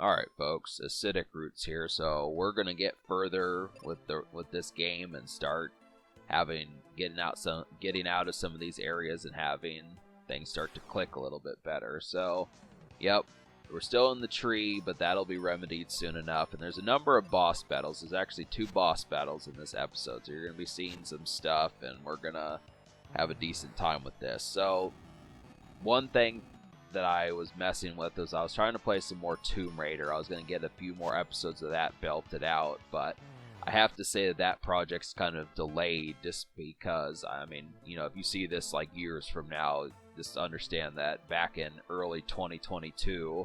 Alright folks, Acidic Roots here, so we're gonna get further with this game and start getting out of some of these areas and having things start to click a little bit better. So, yep, we're still in the tree, but that'll be remedied soon enough. And there's a number of boss battles. There's actually 2 boss battles in this episode, so you're gonna be seeing some stuff, and we're gonna have a decent time with this. So, one thing that I was messing with was I was trying to play some more Tomb Raider. I was going to get a few more episodes of that belted out, but I have to say that project's kind of delayed just because, I mean, if you see this like years from now, just understand that back in early 2022,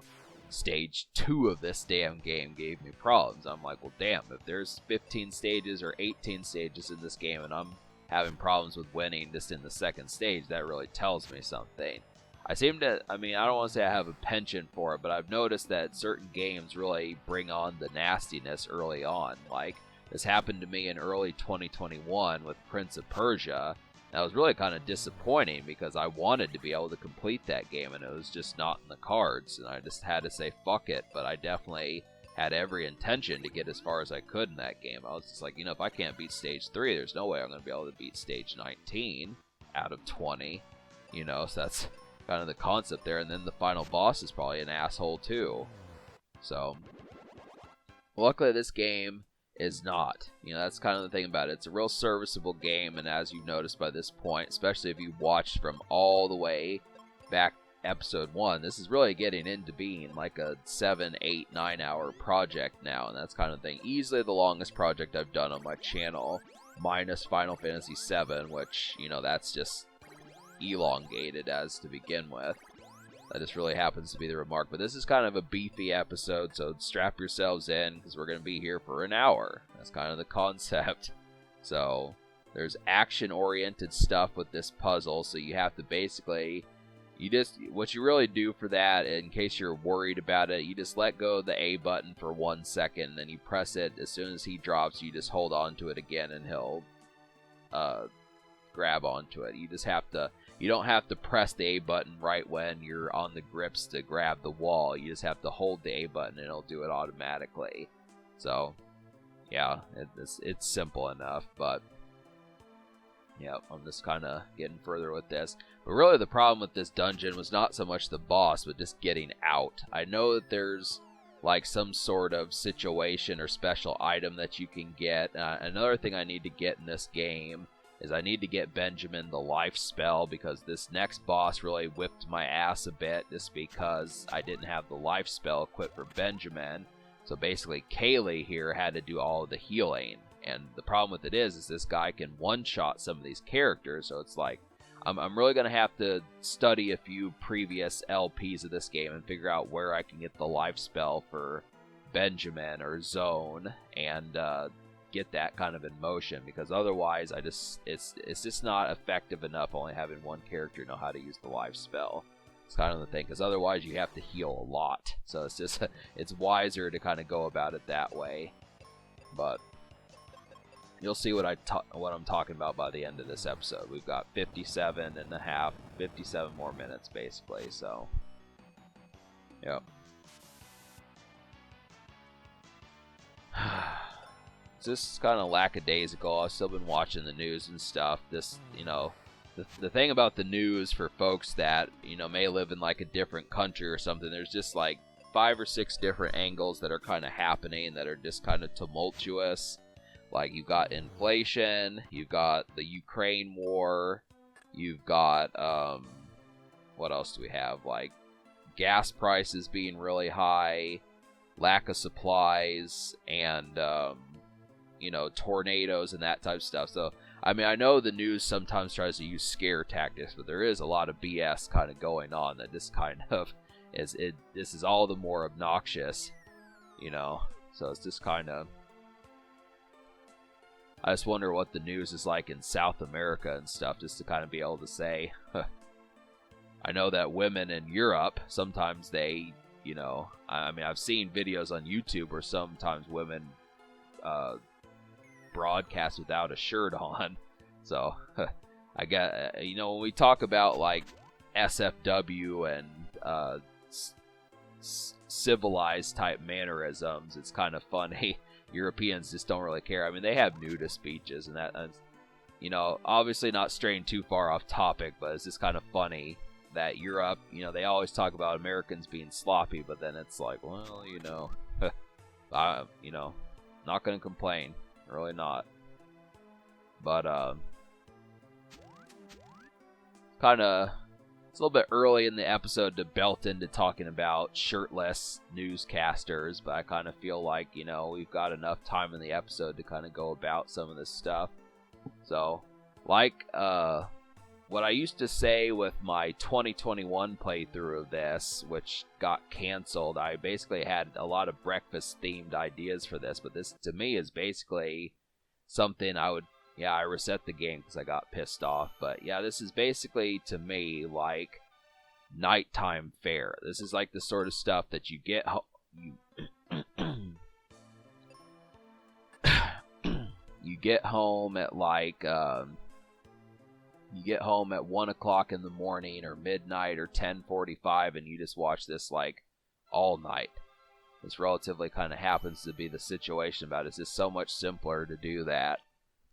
stage 2 of this damn game gave me problems. I'm like, well, damn, if there's 15 stages or 18 stages in this game and I'm having problems with winning just in the second stage, that really tells me something. I don't want to say I have a penchant for it, but I've noticed that certain games really bring on the nastiness early on. Like, this happened to me in early 2021 with Prince of Persia. That was really kind of disappointing because I wanted to be able to complete that game, and it was just not in the cards, and I just had to say fuck it, but I definitely had every intention to get as far as I could in that game. I was just like, if I can't beat stage 3, there's no way I'm going to be able to beat stage 19 out of 20, so that's kind of the concept there. And then the final boss is probably an asshole too. So luckily this game is not. That's kind of the thing about it. It's a real serviceable game, and as you've noticed by this point, especially if you've watched from all the way back episode 1, this is really getting into being like a 7, 8, 9 hour project now, and that's kind of the thing. Easily the longest project I've done on my channel, minus Final Fantasy VII, which, that's just elongated as to begin with. That just really happens to be the remark. But this is kind of a beefy episode, so strap yourselves in because we're going to be here for an hour. That's kind of the concept. So there's action-oriented stuff with this puzzle, so you have to basically, what you really do for that, in case you're worried about it, you just let go of the A button for 1 second, and then you press it. As soon as he drops, you just hold on to it again, and he'll grab onto it. You don't have to press the A button right when you're on the grips to grab the wall. You just have to hold the A button and it'll do it automatically. So, yeah, it's simple enough, but yeah, I'm just kind of getting further with this. But really the problem with this dungeon was not so much the boss, but just getting out. I know that there's like some sort of situation or special item that you can get. Another thing I need to get in this game is I need to get Benjamin the life spell, because this next boss really whipped my ass a bit just because I didn't have the life spell equipped for Benjamin. So basically Kaylee here had to do all of the healing, and the problem with it is this guy can one-shot some of these characters, so it's like I'm really going to have to study a few previous LPs of this game and figure out where I can get the life spell for Benjamin or Zone, and get that kind of in motion, because otherwise it's just not effective enough only having one character know how to use the life spell. It's kind of the thing, because otherwise you have to heal a lot, so it's just it's wiser to kind of go about it that way. But you'll see what I'm talking about by the end of this episode. We've got 57 more minutes basically, so yep. Just kind of lackadaisical. I've still been watching the news and stuff. The thing about the news for folks that, may live in like a different country or something, there's just like 5 or 6 different angles that are kind of happening that are just kind of tumultuous. Like, you've got inflation, you've got the Ukraine war, you've got, what else do we have? Like, gas prices being really high, lack of supplies, and, tornadoes and that type of stuff. So, I know the news sometimes tries to use scare tactics, but there is a lot of BS kind of going on that just kind of this is all the more obnoxious, so it's just kind of, I just wonder what the news is like in South America and stuff, just to kind of be able to say, I know that women in Europe, sometimes they, I've seen videos on YouTube where sometimes women broadcast without a shirt on. So I got, when we talk about like SFW and civilized type mannerisms. It's kind of funny. Europeans just don't really care. I mean, they have nudist beaches, and that's, you know, obviously not straying too far off topic, but it's just kind of funny that Europe, you know, they always talk about Americans being sloppy, but then it's like, well, you know, you know, not gonna complain, really not. But kind of, it's a little bit early in the episode to belt into talking about shirtless newscasters, but I kind of feel like, you know, we've got enough time in the episode to kind of go about some of this stuff. So, like, what I used to say with my 2021 playthrough of this, which got canceled, I basically had a lot of breakfast-themed ideas for this, but this, to me, is basically something I would... Yeah, I reset the game because I got pissed off, but yeah, this is basically, to me, like nighttime fare. This is like the sort of stuff that you get you get home at like you get home at 1 o'clock in the morning or midnight or 10:45, and you just watch this like all night. This relatively kind of happens to be the situation, about it. It's just so much simpler to do that.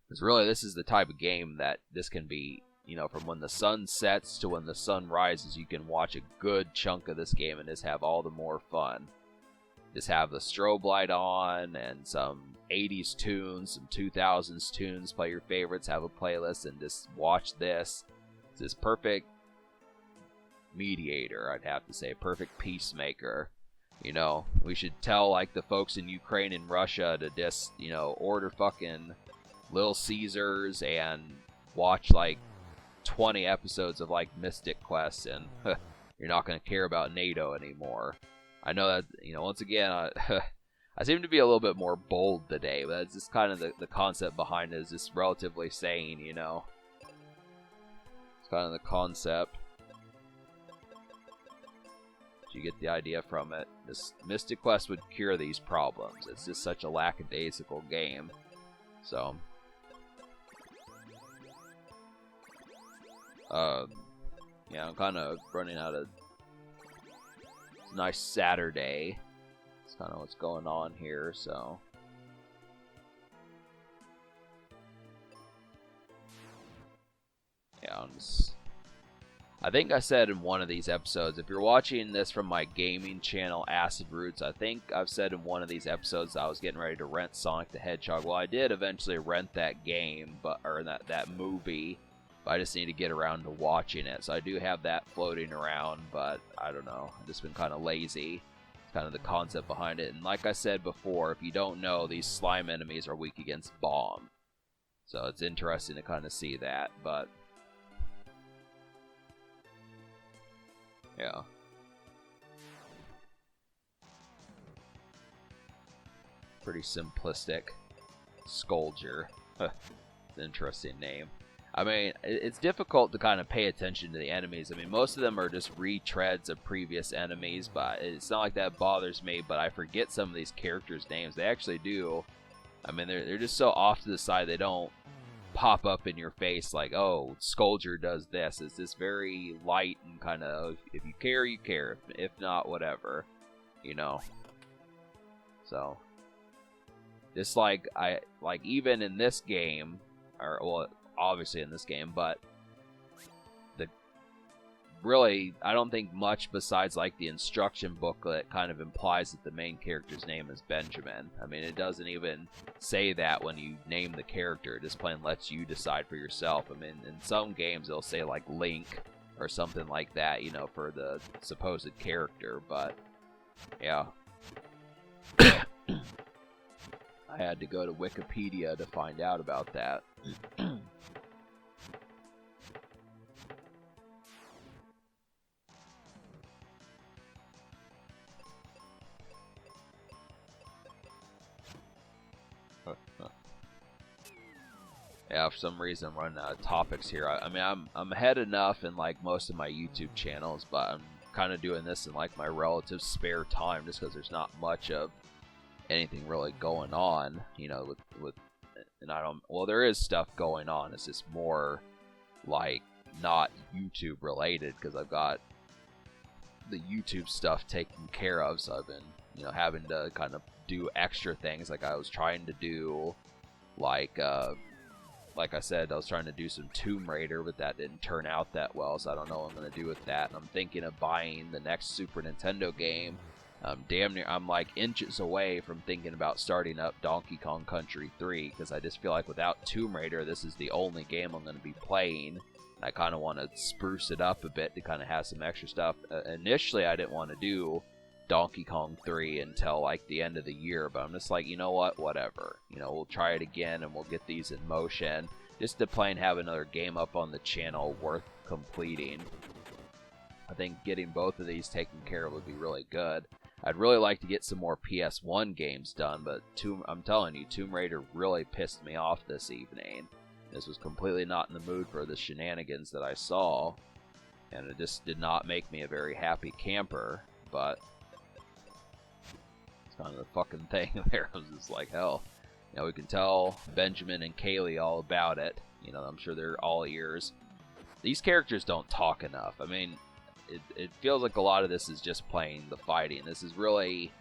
Because really, this is the type of game that this can be, you know, from when the sun sets to when the sun rises, you can watch a good chunk of this game and just have all the more fun. Just have the strobe light on and some 80s tunes, some 2000s tunes, play your favorites, have a playlist, and just watch this. It's this perfect mediator, I'd have to say, perfect peacemaker. You know, we should tell, like, the folks in Ukraine and Russia to just, you know, order fucking Little Caesars and watch like 20 episodes of like Mystic Quest, and you're not going to care about NATO anymore. I know that, you know, once again, I seem to be a little bit more bold today, but that's just kind of the concept behind it, is just relatively sane, you know. It's kind of the concept. You get the idea from it. This Mystic Quest would cure these problems. It's just such a lackadaisical game. So, yeah, I'm kind of running out of... It's a nice Saturday. It's kind of what's going on here, so... Yeah, I think I said in one of these episodes, if you're watching this from my gaming channel, Acid Roots, I think I've said in one of these episodes that I was getting ready to rent Sonic the Hedgehog. Well, I did eventually rent that game, or that movie, but I just need to get around to watching it. So I do have that floating around, but I don't know. I've just been kind of lazy. It's kind of the concept behind it. And like I said before, if you don't know, these slime enemies are weak against bomb. So it's interesting to kind of see that, but... Yeah. Pretty simplistic. Scoldger. It's an interesting name. I mean, it's difficult to kind of pay attention to the enemies. I mean, most of them are just retreads of previous enemies, but it's not like that bothers me, but I forget some of these characters' names. They actually do. I mean, they're just so off to the side, they don't pop up in your face like, oh, Scoldger does this. It's just very light and kind of, if you care, you care. If not, whatever. You know? So, just like, even in this game, or, well, obviously in this game, but really, I don't think much besides like the instruction booklet kind of implies that the main character's name is Benjamin. I mean, it doesn't even say that when you name the character. It just plain lets you decide for yourself. I mean, in some games they'll say like Link or something like that, you know, for the supposed character, but yeah. I had to go to Wikipedia to find out about that. Yeah, for some reason I'm running out of topics here. I mean, I'm ahead enough in like most of my YouTube channels, but I'm kind of doing this in like my relative spare time, just because there's not much of anything really going on, you know. And I don't. Well, there is stuff going on. It's just more like not YouTube related, because I've got the YouTube stuff taken care of, so I've been, you know, having to kind of do extra things. Like I was trying to do, like I said, I was trying to do some Tomb Raider, but that didn't turn out that well, so I don't know what I'm going to do with that. And I'm thinking of buying the next Super Nintendo game. Damn near, I'm like inches away from thinking about starting up Donkey Kong Country 3, because I just feel like without Tomb Raider, this is the only game I'm going to be playing. I kind of want to spruce it up a bit to kind of have some extra stuff. Initially, I didn't want to do Donkey Kong 3 until like the end of the year, but I'm just like, you know what, whatever. You know, we'll try it again and we'll get these in motion. Just to play and have another game up on the channel worth completing. I think getting both of these taken care of would be really good. I'd really like to get some more PS1 games done, but I'm telling you, Tomb Raider really pissed me off this evening. This was completely not in the mood for the shenanigans that I saw, and it just did not make me a very happy camper, but it's kind of the fucking thing there. I was just like, hell. You know, we can tell Benjamin and Kaylee all about it. You know, I'm sure they're all ears. These characters don't talk enough. I mean, it feels like a lot of this is just playing the fighting. This is really,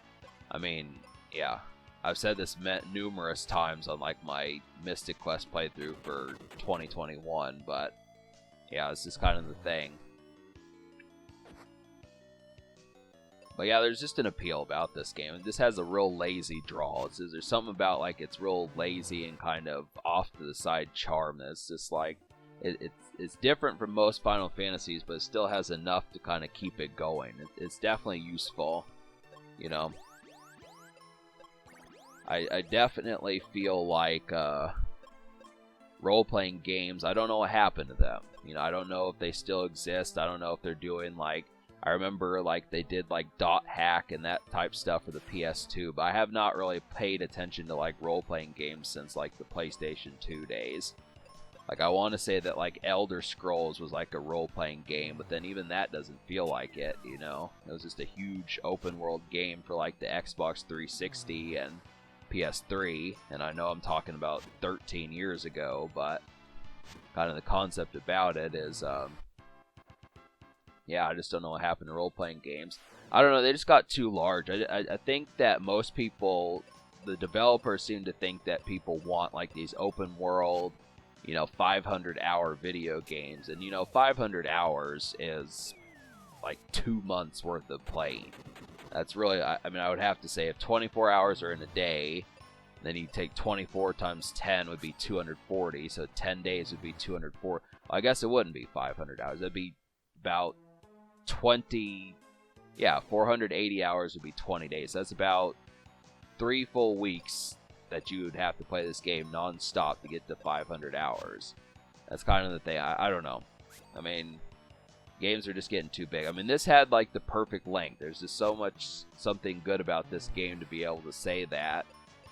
I mean, yeah. I've said this numerous times on like my Mystic Quest playthrough for 2021, but yeah, this is kind of the thing. But yeah, there's just an appeal about this game. This has a real lazy draw. There's something about like it's real lazy and kind of off to the side charm that's just like it's different from most Final Fantasies, but it still has enough to kind of keep it going. It's definitely useful, you know. I definitely feel like role-playing games, I don't know what happened to them. You know, I don't know if they still exist. I don't know if they're doing like, I remember like they did like Dot Hack and that type stuff for the PS2, but I have not really paid attention to like role-playing games since like the PlayStation 2 days. Like I want to say that like Elder Scrolls was like a role-playing game, but then even that doesn't feel like it, you know? It was just a huge open-world game for like the Xbox 360 and PS3, and I know I'm talking about 13 years ago, but kind of the concept about it is, yeah, I just don't know what happened to role-playing games. I don't know, they just got too large. I think that most people, the developers seem to think that people want like these open-world, you know, 500-hour video games, and you know, 500 hours is like 2 months worth of playing. That's really, I mean, I would have to say if 24 hours are in a day, then you take 24 times 10 would be 240, so 10 days would be 204. Well, I guess it wouldn't be 500 hours. It'd be about 480 hours would be 20 days. That's about 3 full weeks that you would have to play this game non-stop to get to 500 hours. That's kind of the thing. I don't know. I mean, games are just getting too big. I mean, this had like the perfect length. There's just so much something good about this game to be able to say that,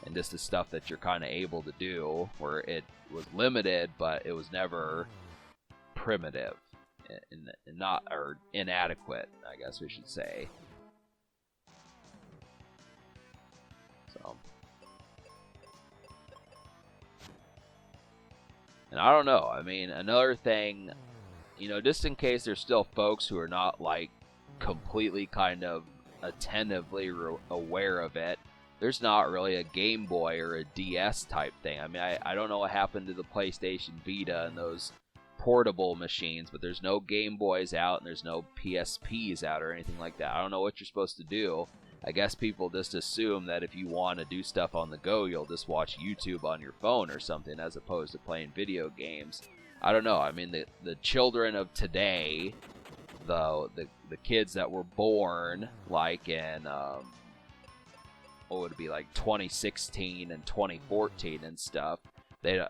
and just the stuff that you're kind of able to do, where it was limited, but it was never primitive and not, or inadequate, I guess we should say. So, and I don't know. I mean, another thing, you know, just in case there's still folks who are not like completely kind of attentively aware of it, there's not really a Game Boy or a DS type thing. I mean, I don't know what happened to the PlayStation Vita and those portable machines, but there's no Game Boys out and there's no PSPs out or anything like that. I don't know what you're supposed to do. I guess people just assume that if you want to do stuff on the go, you'll just watch YouTube on your phone or something as opposed to playing video games. I don't know. I mean, the children of today, the kids that were born like in what would it be, like 2016 and 2014 and stuff, they're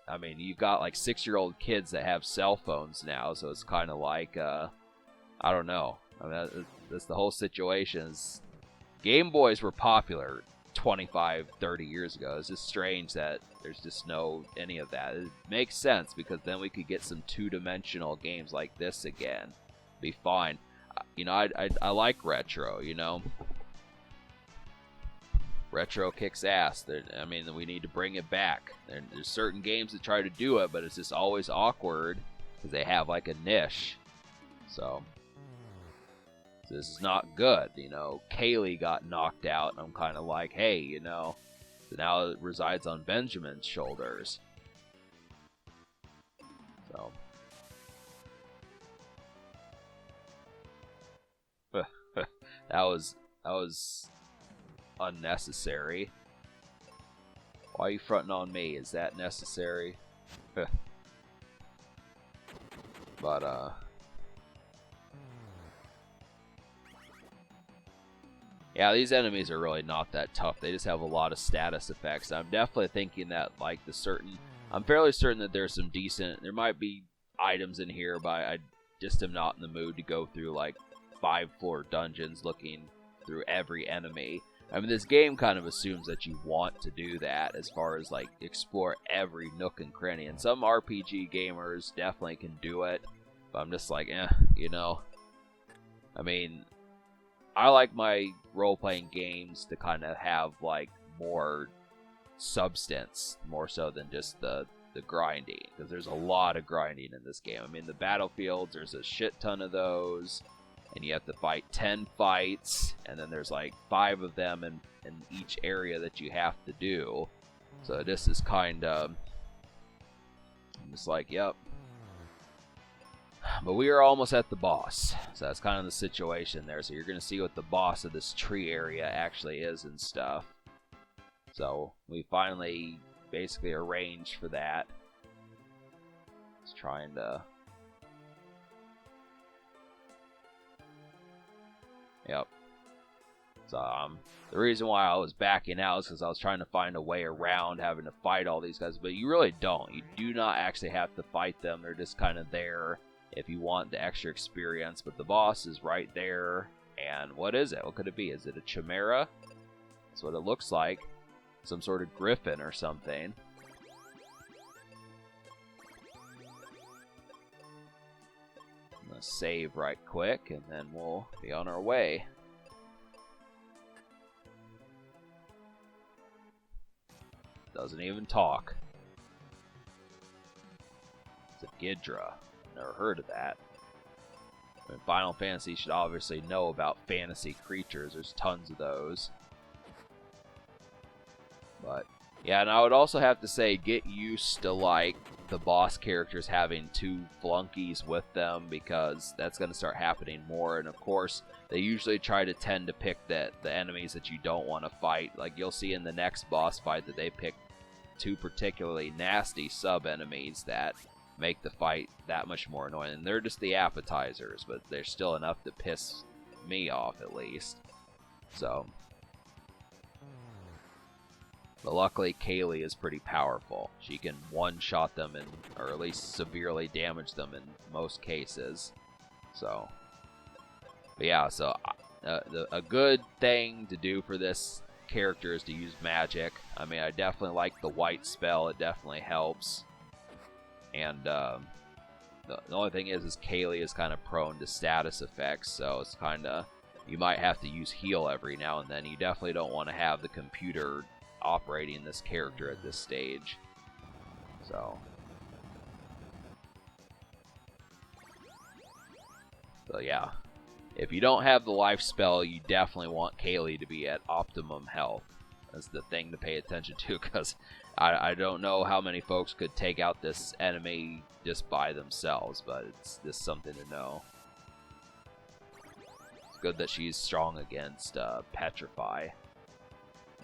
I mean, you've got like 6-year-old kids that have cell phones now, so it's kind of like I don't know. I mean, that's the whole situation. Game Boys were popular 25, 30 years ago. It's just strange that there's just no any of that. It makes sense because then we could get some two-dimensional games like this again. Be fine. You know, I like retro, you know. Retro kicks ass. I mean, we need to bring it back. There's certain games that try to do it, but it's just always awkward because they have like a niche. So, This is not good, you know. Kaylee got knocked out, and I'm kind of like, hey, you know, so now it resides on Benjamin's shoulders. So. that was unnecessary. Why are you fronting on me? Is that necessary? But, yeah, these enemies are really not that tough. They just have a lot of status effects. I'm definitely thinking that, like, I'm fairly certain that there's some there might be items in here, but I just am not in the mood to go through, like, 5-floor dungeons looking through every enemy. I mean, this game kind of assumes that you want to do that as far as, like, explore every nook and cranny. And some RPG gamers definitely can do it, but I'm just like, you know. I mean, I like my role-playing games to kind of have, like, more substance, more so than just the grinding, because there's a lot of grinding in this game. I mean, the battlefields, there's a shit ton of those, and you have to fight 10 fights, and then there's like 5 of them in each area that you have to do. So this is kind of, I'm just like, yep. But we are almost at the boss, so that's kind of the situation there. So you're going to see what the boss of this tree area actually is and stuff. So we finally basically arranged for that. Just trying to... Yep. So the reason why I was backing out is because I was trying to find a way around having to fight all these guys. But you really don't. You do not actually have to fight them. They're just kind of there if you want the extra experience. But the boss is right there. And what is it? What could it be? Is it a chimera? That's what it looks like. Some sort of griffin or something. I'm going to save right quick, and then we'll be on our way. Doesn't even talk. It's a Ghidra. Never heard of that. I mean, Final Fantasy should obviously know about fantasy creatures. There's tons of those. But, yeah, and I would also have to say, get used to, like, the boss characters having 2 flunkies with them, because that's going to start happening more. And, of course, they usually tend to pick the enemies that you don't want to fight. Like, you'll see in the next boss fight that they pick 2 particularly nasty sub-enemies that make the fight that much more annoying. And they're just the appetizers, but they're still enough to piss me off, at least. So... But luckily, Kaylee is pretty powerful. She can one-shot them, or at least severely damage them in most cases. So, but yeah, so a good thing to do for this character is to use magic. I mean, I definitely like the white spell. It definitely helps. And the only thing is Kaylee is kind of prone to status effects, so it's kind of, you might have to use heal every now and then. You definitely don't want to have the computer operating this character at this stage. So yeah, if you don't have the life spell, you definitely want Kaylee to be at optimum health. That's the thing to pay attention to, because I don't know how many folks could take out this enemy just by themselves, but it's just something to know. It's good that she's strong against Petrify.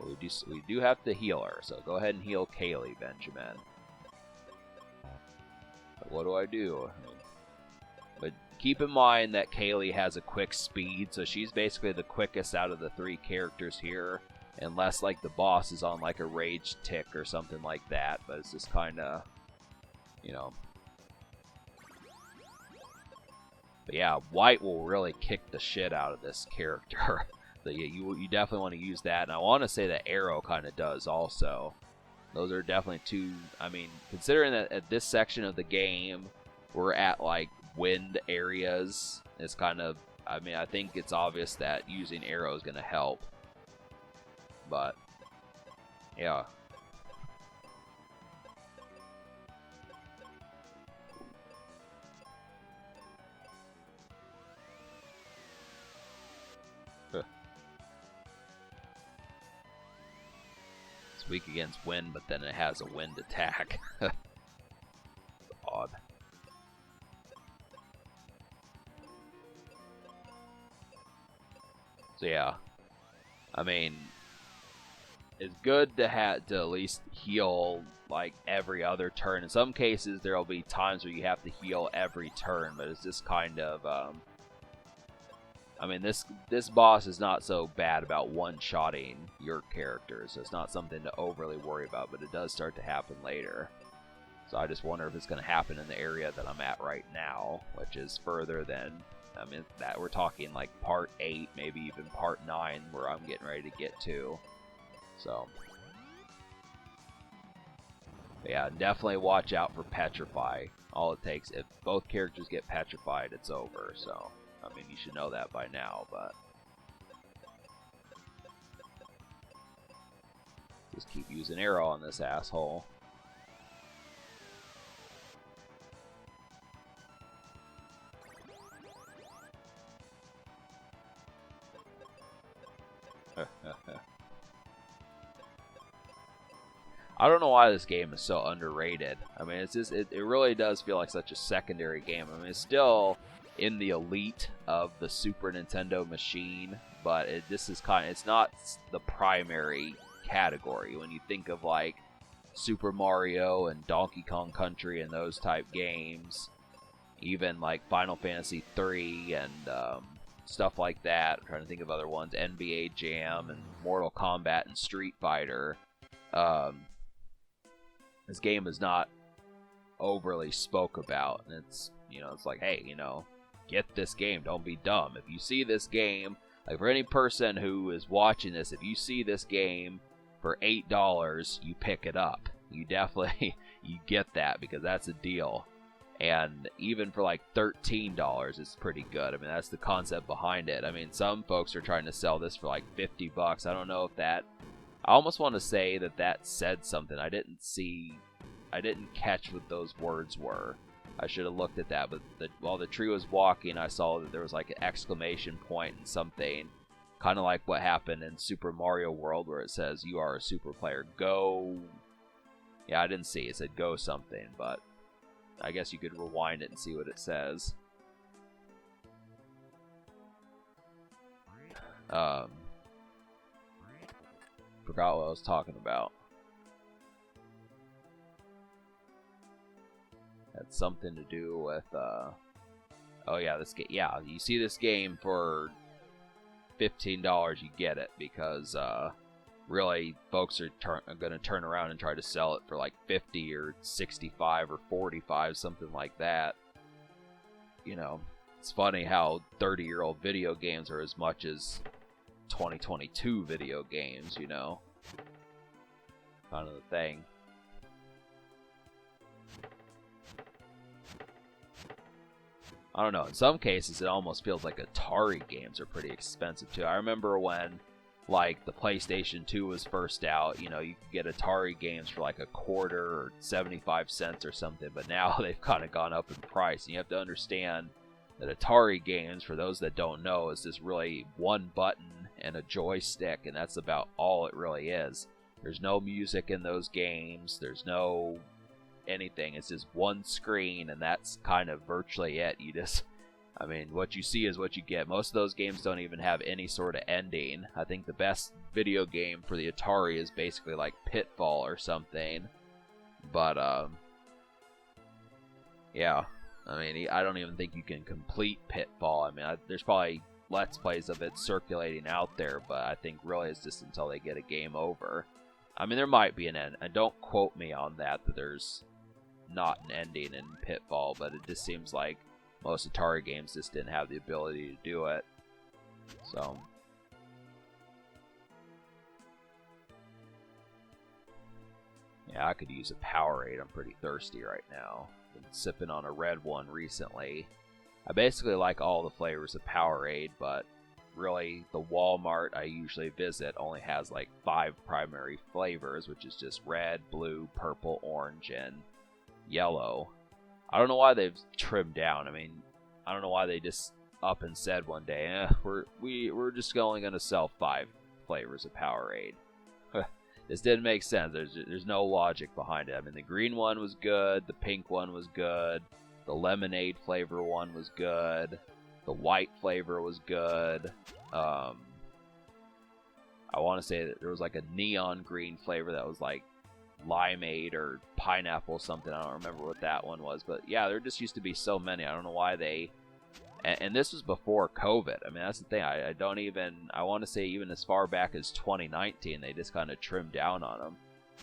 We do have to heal her, so go ahead and heal Kaylee, Benjamin. But what do I do? But keep in mind that Kaylee has a quick speed, so she's basically the quickest out of the 3 characters here, unless like the boss is on like a rage tick or something like that. But it's just kind of, you know. But yeah, white will really kick the shit out of this character. So yeah, you definitely want to use that, and I want to say that Arrow kind of does also. Those are definitely 2. I mean, considering that at this section of the game we're at like wind areas, it's kind of, I mean, I think it's obvious that using Arrow is going to help. But yeah. weak against wind, but then it has a wind attack. Odd. So yeah, I mean, it's good to have to at least heal like every other turn. In some cases, there'll be times where you have to heal every turn, but it's just kind of, I mean, this boss is not so bad about one-shotting your characters, so it's not something to overly worry about, but it does start to happen later. So I just wonder if it's going to happen in the area that I'm at right now, which is further than, I mean, that we're talking like part 8, maybe even part 9, where I'm getting ready to get to. So, but yeah, definitely watch out for Petrify. All it takes, if both characters get petrified, it's over. So, I mean, you should know that by now, but just keep using arrow on this asshole. I don't know why this game is so underrated. I mean, it's just, it really does feel like such a secondary game. I mean, it's still in the elite of the Super Nintendo machine, but this is it's not the primary category. When you think of like Super Mario and Donkey Kong Country and those type games, even like Final Fantasy 3 and stuff like that. I'm trying to think of other ones, NBA Jam and Mortal Kombat and Street Fighter. This game is not overly spoke about, and it's, you know, it's like, hey, you know, get this game, don't be dumb. If you see this game, like for any person who is watching this, if you see this game for $8, you pick it up. You definitely, you get that, because that's a deal. And even for like $13, it's pretty good. I mean, that's the concept behind it. I mean, some folks are trying to sell this for like $50. I don't know if that, I almost want to say that that said something. I didn't catch what those words were. I should have looked at that, but while the tree was walking, I saw that there was like an exclamation point and something, kind of like what happened in Super Mario World, where it says, "You are a super player. Go." Yeah, I didn't see. It said "go" something, but I guess you could rewind it and see what it says. Forgot what I was talking about. Had something to do with, oh yeah, this game. Yeah, you see this game for $15, you get it, because really, folks are going to turn around and try to sell it for like 50 or 65 or 45, something like that. You know, it's funny how 30-year-old video games are as much as 2022 video games, you know. Kind of the thing. I don't know, in some cases it almost feels like Atari games are pretty expensive too. I remember when like the PlayStation 2 was first out, you know, you could get Atari games for like a quarter or 75 cents or something, but now they've kind of gone up in price. And you have to understand that Atari games, for those that don't know, is just really one button and a joystick, and that's about all it really is. There's no music in those games, there's no anything, it's just one screen, and that's kind of virtually it. You just, I mean, what you see is what you get. Most of those games don't even have any sort of ending. I think the best video game for the Atari is basically like Pitfall or something. But, yeah. I mean, I don't even think you can complete Pitfall. I mean, there's probably Let's Plays of it circulating out there, but I think really it's just until they get a game over. I mean, there might be an end. And don't quote me on that there's not an ending in Pitfall, but it just seems like most Atari games just didn't have the ability to do it. So, yeah, I could use a Powerade. I'm pretty thirsty right now. Been sipping on a red one recently. I basically like all the flavors of Powerade, but really the Walmart I usually visit only has like 5 primary flavors, which is just red, blue, purple, orange, and yellow. I don't know why they've trimmed down. I mean, I don't know why they just up and said one day, we're just only going to sell 5 flavors of Powerade. this didn't make sense. There's no logic behind it. I mean, the green one was good, the pink one was good, the lemonade flavor one was good, the white flavor was good. I want to say that there was like a neon green flavor that was like limeade or pineapple something. I don't remember what that one was, but yeah, there just used to be so many. I don't know why they. And this was before COVID. I mean, that's the thing. I don't even. I want to say even as far back as 2019, they just kind of trimmed down on them.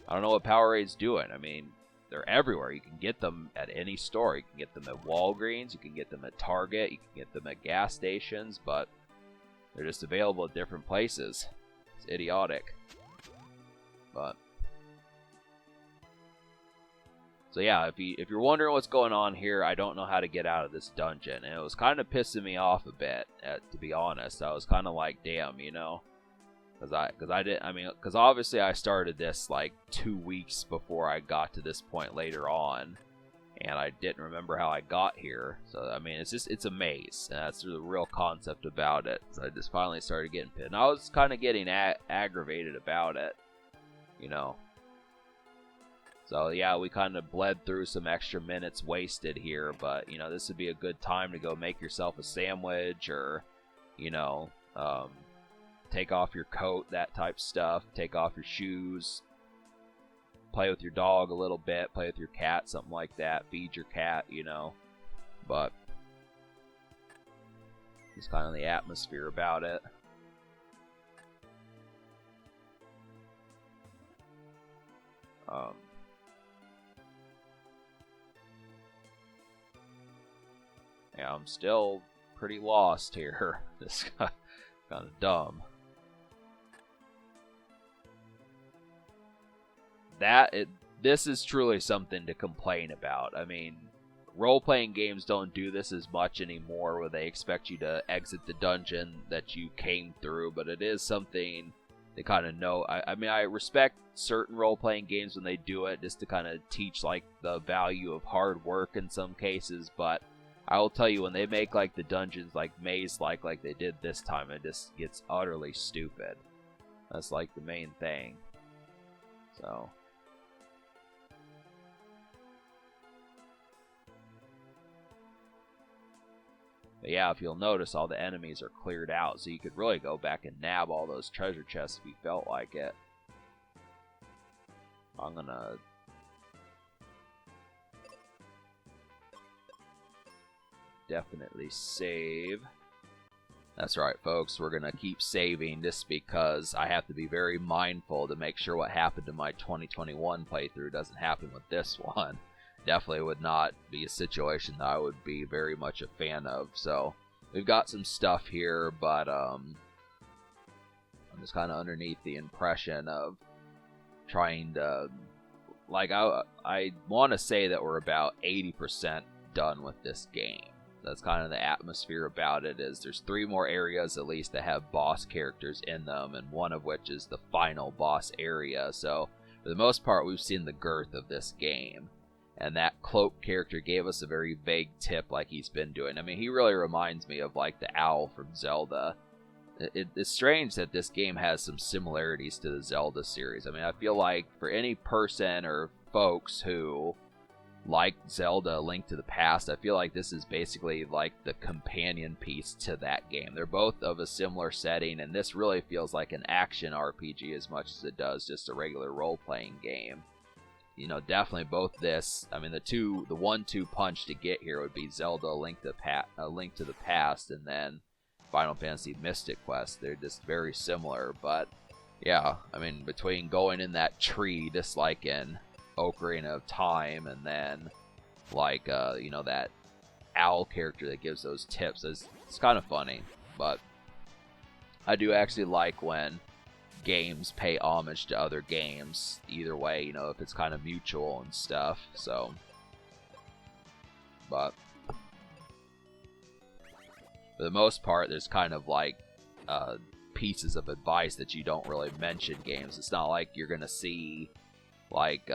I don't know what Powerade's doing. I mean, they're everywhere. You can get them at any store. You can get them at Walgreens. You can get them at Target. You can get them at gas stations. But they're just available at different places. It's idiotic. But so yeah, if you're wondering what's going on here, I don't know how to get out of this dungeon, and it was kind of pissing me off a bit, to be honest. I was kind of like, damn, you know, because obviously I started this like 2 weeks before I got to this point later on, and I didn't remember how I got here. So I mean, it's a maze, and that's the real concept about it. So I just finally started getting pissed, and I was kind of getting aggravated about it, you know. So yeah, we kind of bled through some extra minutes wasted here, but you know, this would be a good time to go make yourself a sandwich, or you know, take off your coat, that type stuff, take off your shoes, play with your dog a little bit, play with your cat, something like that, feed your cat, you know. But it's kind of the atmosphere about it. Yeah, I'm still pretty lost here. This guy kind of dumb. This is truly something to complain about. I mean, role-playing games don't do this as much anymore, where they expect you to exit the dungeon that you came through, but it is something they kind of know. I mean, I respect certain role-playing games when they do it, just to kind of teach like the value of hard work in some cases, but I will tell you, when they make like the dungeons like maze-like they did this time, it just gets utterly stupid. That's like the main thing. So but yeah, if you'll notice, all the enemies are cleared out, so you could really go back and nab all those treasure chests if you felt like it. I'm gonna definitely save. That's right, folks. We're gonna keep saving just because I have to be very mindful to make sure what happened to my 2021 playthrough doesn't happen with this one. Definitely would not be a situation that I would be very much a fan of. So we've got some stuff here, but I'm just kind of underneath the impression of trying to, like, I want to say that we're about 80% done with this game. That's kind of the atmosphere about it. Is there's 3 more areas at least that have boss characters in them, and one of which is the final boss area. So for the most part, we've seen the girth of this game, and that cloak character gave us a very vague tip like he's been doing. I mean, he really reminds me of like the owl from Zelda. It's strange that this game has some similarities to the Zelda series. I mean, I feel like for any person or folks who like Zelda: Link to the Past, I feel like this is basically like the companion piece to that game. They're both of a similar setting, and this really feels like an action RPG as much as it does just a regular role-playing game. You know, definitely both this, I mean, the 1-2 punch to get here would be Zelda: Link to the Past, and then Final Fantasy Mystic Quest. They're just very similar, but yeah, I mean, between going in that tree, just like in Ocarina of Time, and then like you know, that owl character that gives those tips, it's kind of funny. But I do actually like when games pay homage to other games either way, you know, if it's kind of mutual and stuff. So but for the most part, there's kind of like pieces of advice that you don't really mention games. It's not like you're gonna see like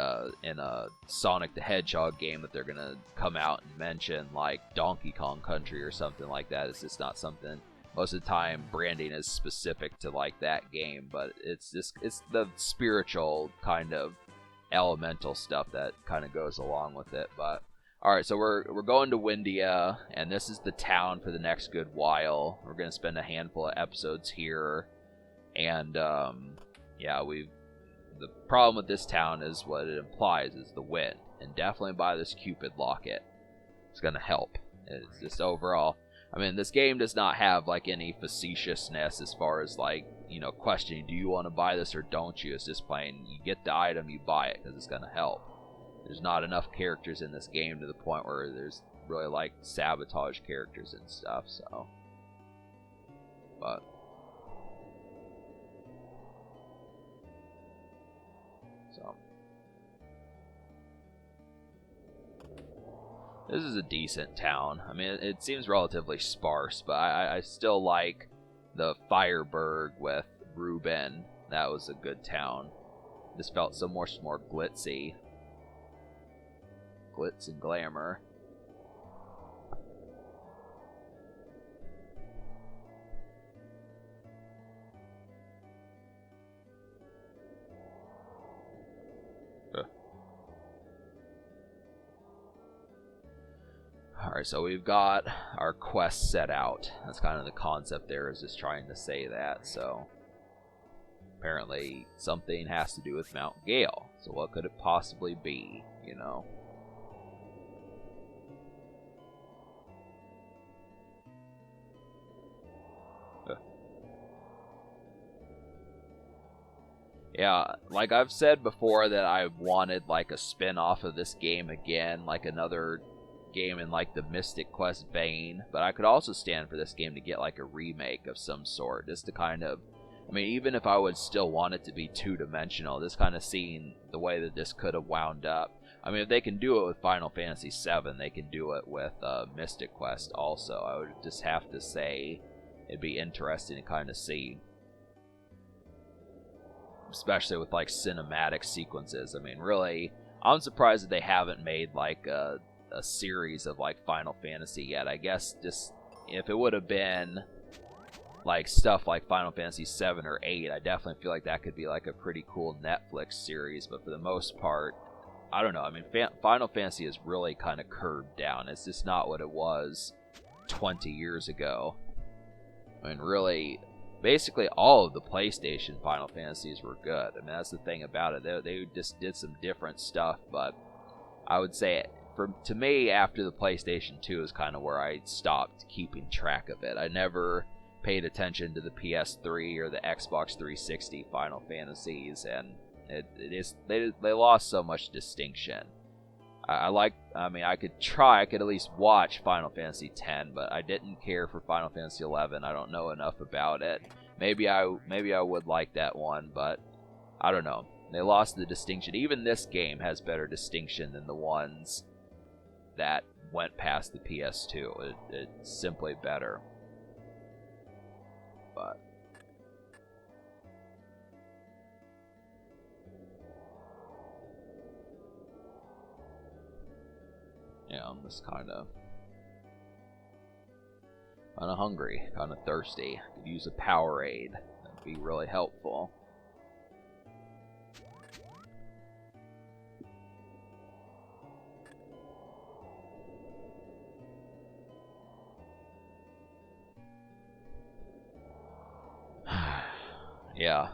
in a Sonic the Hedgehog game that they're gonna come out and mention like Donkey Kong Country or something like that. It's just not something most of the time branding is specific to like that game, but it's the spiritual kind of elemental stuff that kind of goes along with it. But all right, so we're going to Windia, and this is the town for the next good while. We're gonna spend a handful of episodes here, and yeah, the problem with this town is what it implies is the wind, and definitely buy this Cupid locket. It's gonna help. It's just overall. I mean, this game does not have like any facetiousness as far as like, you know, questioning, do you want to buy this or don't you? It's just plain, you get the item, you buy it because it's going to help. There's not enough characters in this game to the point where there's really like sabotage characters and stuff, so. But. So. This is a decent town. I mean, it seems relatively sparse, but I still like the Fireburg with Ruben. That was a good town. This felt so much more glitzy. Glitz and glamour. Alright, so we've got our quest set out. That's kind of the concept there, is just trying to say that. So apparently something has to do with Mount Gale. So what could it possibly be, you know? Yeah, like I've said before that I wanted like a spin-off of this game again, like another game in like the Mystic Quest vein, but I could also stand for this game to get like a remake of some sort, just to kind of, I mean, even if I would still want it to be two-dimensional, just kind of seeing the way that this could have wound up. I mean, if they can do it with Final Fantasy VII, they can do it with Mystic Quest also. I would just have to say it'd be interesting to kind of see, especially with like cinematic sequences. I mean, really, I'm surprised that they haven't made like a series of like Final Fantasy yet. I guess just if it would have been like stuff like Final Fantasy 7 or 8, I definitely feel like that could be like a pretty cool Netflix series, but for the most part, I don't know. I mean, Final Fantasy is really kind of curved down. It's just not what it was 20 years ago. I mean, really, basically all of the PlayStation Final Fantasies were good. I mean, that's the thing about it. They just did some different stuff, but I would say to me, after the PlayStation 2 is kind of where I stopped keeping track of it. I never paid attention to the PS3 or the Xbox 360 Final Fantasies, and they lost so much distinction. I could at least watch Final Fantasy X, but I didn't care for Final Fantasy 11. I don't know enough about it. Maybe I would like that one, but I don't know. They lost the distinction. Even this game has better distinction than the ones that went past the PS2. It's simply better. But yeah, I'm just kind of hungry, kind of thirsty. Could use a Powerade. That'd be really helpful. Yeah.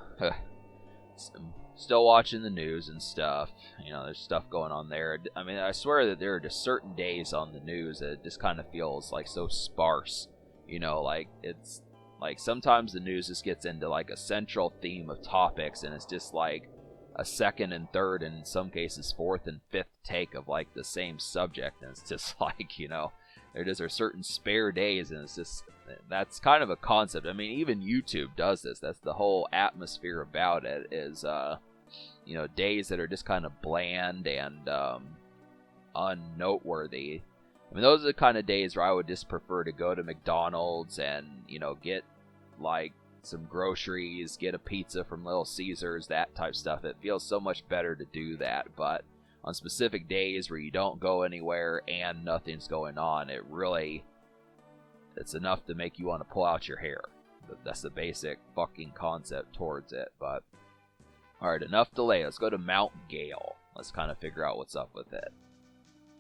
Still watching the news and stuff. You know, there's stuff going on there. I mean, I swear that there are just certain days on the news that it just kind of feels like so sparse. You know, like it's like sometimes the news just gets into like a central theme of topics, and it's just like a second and third, and in some cases fourth and fifth take of like the same subject, and it's just like, you know, there just are certain spare days, and it's just, that's kind of a concept. I mean, even YouTube does this. That's the whole atmosphere about it, is you know, days that are just kind of bland and unnoteworthy. I mean, those are the kind of days where I would just prefer to go to McDonald's and, you know, get like some groceries, get a pizza from Little Caesars, that type of stuff. It feels so much better to do that. But on specific days where you don't go anywhere and nothing's going on, it really, it's enough to make you want to pull out your hair. That's the basic fucking concept towards it. But alright, enough delay. Let's go to Mount Gale. Let's kind of figure out what's up with it.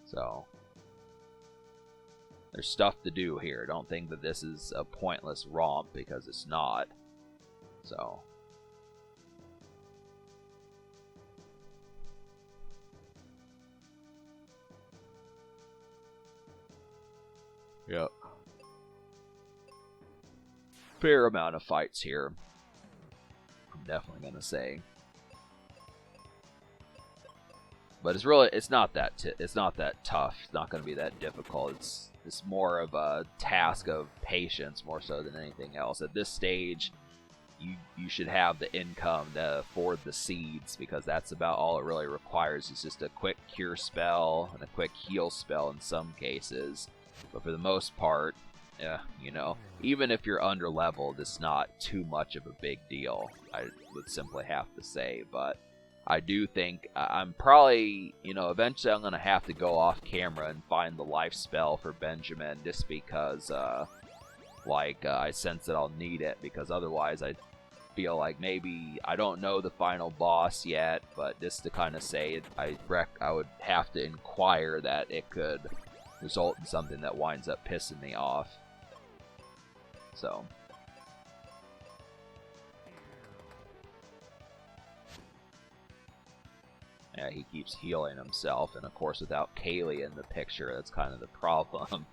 So there's stuff to do here. Don't think that this is a pointless romp, because it's not. So yep. Fair amount of fights here, I'm definitely gonna say. But it's not that tough. It's not going to be that difficult. It's more of a task of patience more so than anything else. At this stage, you should have the income to afford the seeds, because that's about all it really requires. It's just a quick cure spell and a quick heal spell in some cases. But for the most part, yeah, you know, even if you're under leveled, it's not too much of a big deal, I would simply have to say. But I do think I'm probably, you know, eventually I'm going to have to go off camera and find the life spell for Benjamin, just because, I sense that I'll need it, because otherwise I feel like maybe, I don't know the final boss yet, but just to kind of say, I would have to inquire that it could result in something that winds up pissing me off. So yeah, he keeps healing himself, and of course without Kaylee in the picture, that's kind of the problem.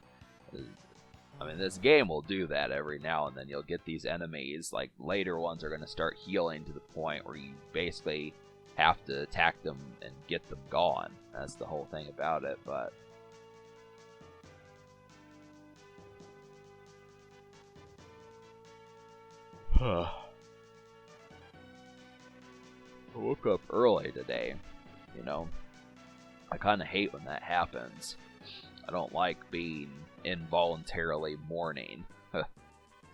I mean, this game will do that every now and then. You'll get these enemies, like later ones are going to start healing to the point where you basically have to attack them and get them gone. That's the whole thing about it, but I woke up early today. You know, I kind of hate when that happens. I don't like being involuntarily mourning.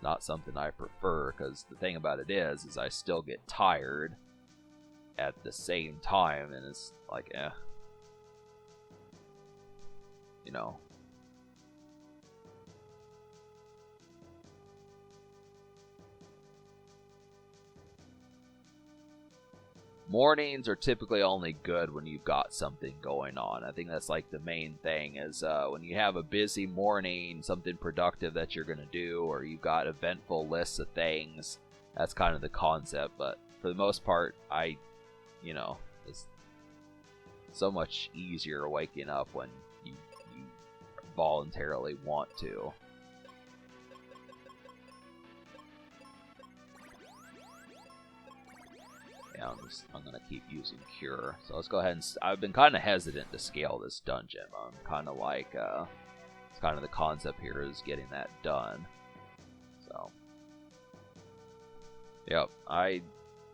Not something I prefer, because the thing about it is I still get tired at the same time, and it's like, you know. Mornings are typically only good when you've got something going on. I think that's like the main thing is when you have a busy morning, something productive that you're going to do, or you've got eventful lists of things, that's kind of the concept. But for the most part, it's so much easier waking up when you voluntarily want to. I'm gonna keep using Cure. So let's go ahead and I've been kind of hesitant to scale this dungeon. I'm kind of like it's kind of the concept here is getting that done. So yep, I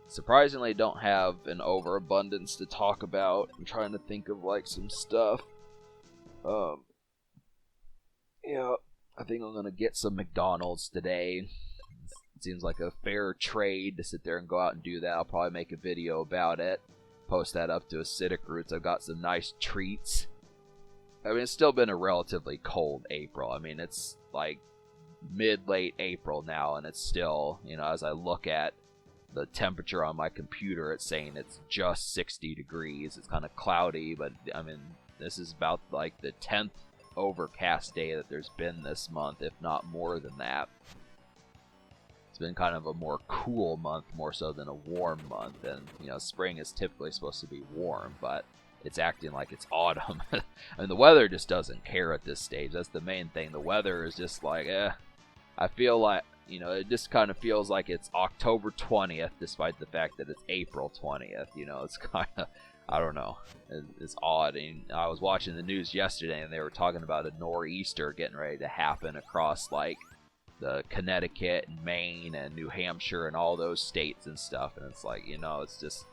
surprisingly don't have an overabundance to talk about. I'm trying to think of like some stuff. Yeah, I think I'm gonna get some McDonald's today. It seems like a fair trade to sit there and go out and do that. I'll probably make a video about it, post that up to Acidic Roots. I've got some nice treats. I mean, it's still been a relatively cold April. I mean, it's like mid-late April now, and it's still, you know, as I look at the temperature on my computer, it's saying it's just 60 degrees. It's kind of cloudy, but I mean, this is about like the 10th overcast day that there's been this month, if not more than that. It's been kind of a more cool month, more so than a warm month. And, you know, spring is typically supposed to be warm, but it's acting like it's autumn. I mean, the weather just doesn't care at this stage. That's the main thing. The weather is just like, I feel like, you know, it just kind of feels like it's October 20th, despite the fact that it's April 20th. You know, it's kind of, I don't know. It's odd. And I was watching the news yesterday, and they were talking about a nor'easter getting ready to happen across, like, the Connecticut and Maine and New Hampshire and all those states and stuff, and it's like, you know, it's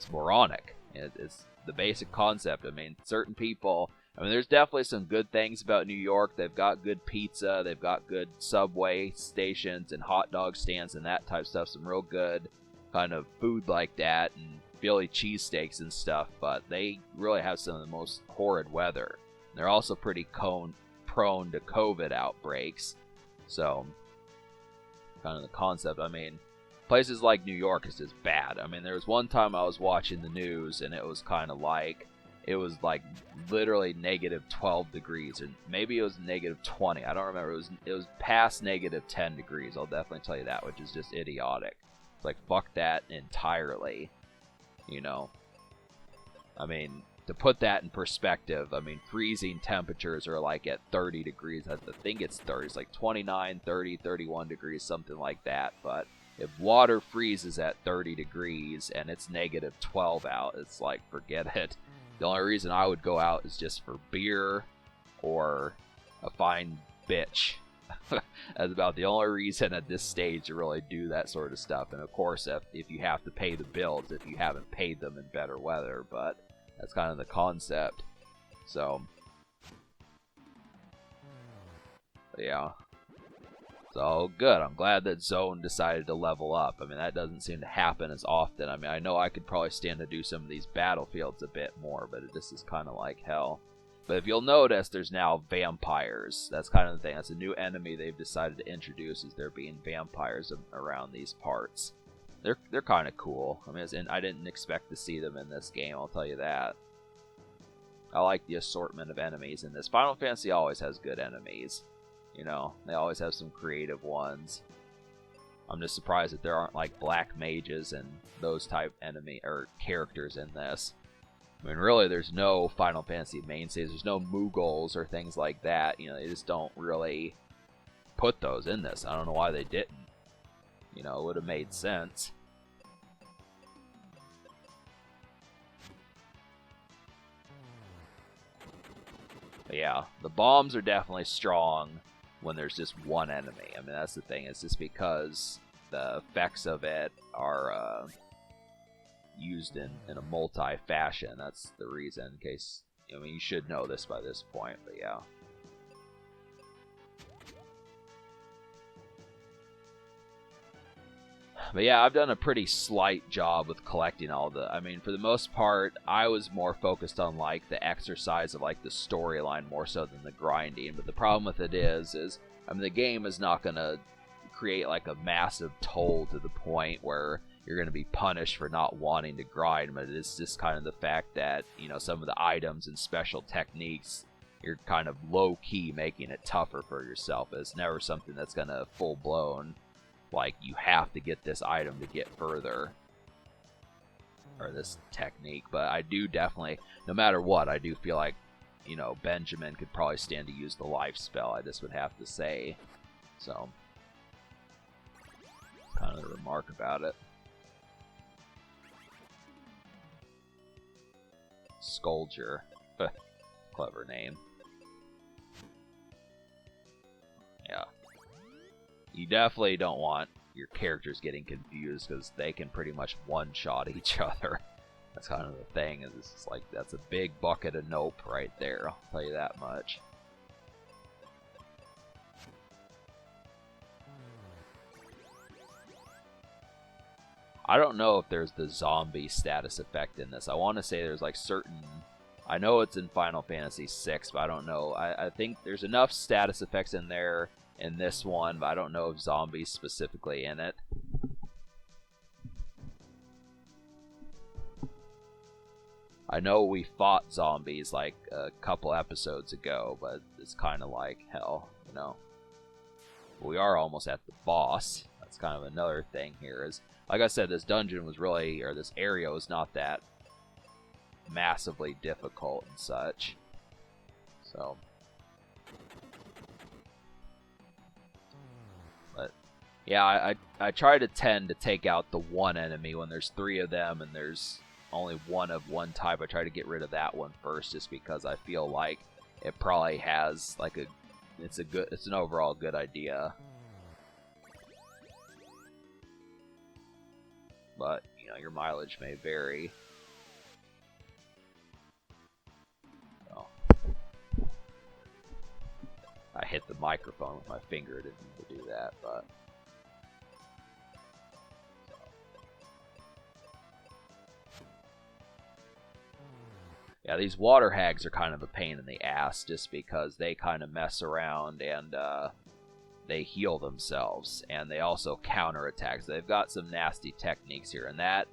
moronic. It's the basic concept. I mean, certain people, I mean, there's definitely some good things about New York. They've got good pizza, they've got good subway stations and hot dog stands and that type of stuff, some real good kind of food like that, and Philly cheesesteaks and stuff, but they really have some of the most horrid weather. They're also pretty prone to COVID outbreaks. So, kind of the concept. I mean, places like New York is just bad. I mean, there was one time I was watching the news and it was kind of like, it was like literally negative 12 degrees, or maybe it was negative 20. I don't remember. It was past negative 10 degrees. I'll definitely tell you that, which is just idiotic. It's like, fuck that entirely. You know, I mean, to put that in perspective, I mean, freezing temperatures are like at 30 degrees. I think it's 30. It's like 29, 30, 31 degrees, something like that. But if water freezes at 30 degrees and it's negative 12 out, it's like, forget it. The only reason I would go out is just for beer or a fine bitch. That's about the only reason at this stage to really do that sort of stuff. And of course, if you have to pay the bills, if you haven't paid them in better weather, but that's kind of the concept. So, yeah. So, good. I'm glad that Zone decided to level up. I mean, that doesn't seem to happen as often. I mean, I know I could probably stand to do some of these battlefields a bit more, but this is kind of like hell. But if you'll notice, there's now vampires. That's kind of the thing. That's a new enemy they've decided to introduce, is there being vampires around these parts. They're kind of cool. I mean, I didn't expect to see them in this game, I'll tell you that. I like the assortment of enemies in this. Final Fantasy always has good enemies. You know, they always have some creative ones. I'm just surprised that there aren't like black mages and those type enemy or characters in this. I mean, really, there's no Final Fantasy mainstays. There's no Mughals or things like that. You know, they just don't really put those in this. I don't know why they didn't. You know, it would have made sense. But yeah, the bombs are definitely strong when there's just one enemy. I mean, that's the thing. It's just because the effects of it are used in a multi-fashion. That's the reason. In case, I mean, you should know this by this point, but yeah. But yeah, I've done a pretty slight job with collecting all the... I mean, for the most part, I was more focused on, like, the exercise of, like, the storyline more so than the grinding. But the problem with it is I mean, the game is not going to create, like, a massive toll to the point where you're going to be punished for not wanting to grind. But it's just kind of the fact that, you know, some of the items and special techniques, you're kind of low-key making it tougher for yourself. It's never something that's going to full-blown... like, you have to get this item to get further, or this technique. But I do definitely, no matter what, I do feel like, you know, Benjamin could probably stand to use the life spell, I just would have to say. So, kind of the remark about it. Scoldger. Clever name. Yeah. You definitely don't want your characters getting confused, because they can pretty much one-shot each other. That's kind of the thing. Is it's like, that's a big bucket of nope right there. I'll tell you that much. I don't know if there's the zombie status effect in this. I want to say there's like certain... I know it's in Final Fantasy VI, but I don't know. I think there's enough status effects in there in this one, but I don't know if zombies specifically in it. I know we fought zombies like a couple episodes ago, but it's kind of like hell, you know. We are almost at the boss. That's kind of another thing here. Is, like I said, this dungeon was really, or this area was not that massively difficult and such. So, but yeah, I try to tend to take out the one enemy when there's three of them and there's only one of one type. I try to get rid of that one first, just because I feel like it probably has like it's an overall good idea. But, you know, your mileage may vary. So, I hit the microphone with my finger. I didn't mean to do that, but yeah, these water hags are kind of a pain in the ass, just because they kind of mess around and they heal themselves, and they also counterattack. So they've got some nasty techniques here, and that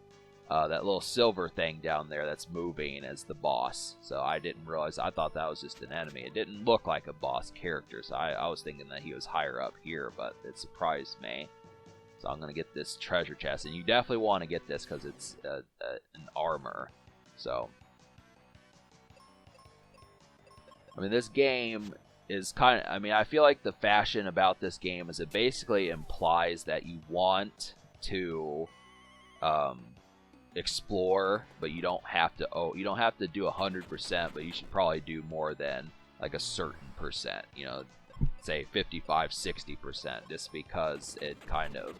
little silver thing down there that's moving is the boss. So I didn't realize, I thought that was just an enemy. It didn't look like a boss character, so I was thinking that he was higher up here, but it surprised me. So I'm going to get this treasure chest, and you definitely want to get this because it's an armor. So, I mean, this game is kind of, I mean, I feel like the fashion about this game is it basically implies that you want to explore, but you don't have to. You don't have to do 100%, but you should probably do more than like a certain percent. You know, say 55-60%, just because it kind of,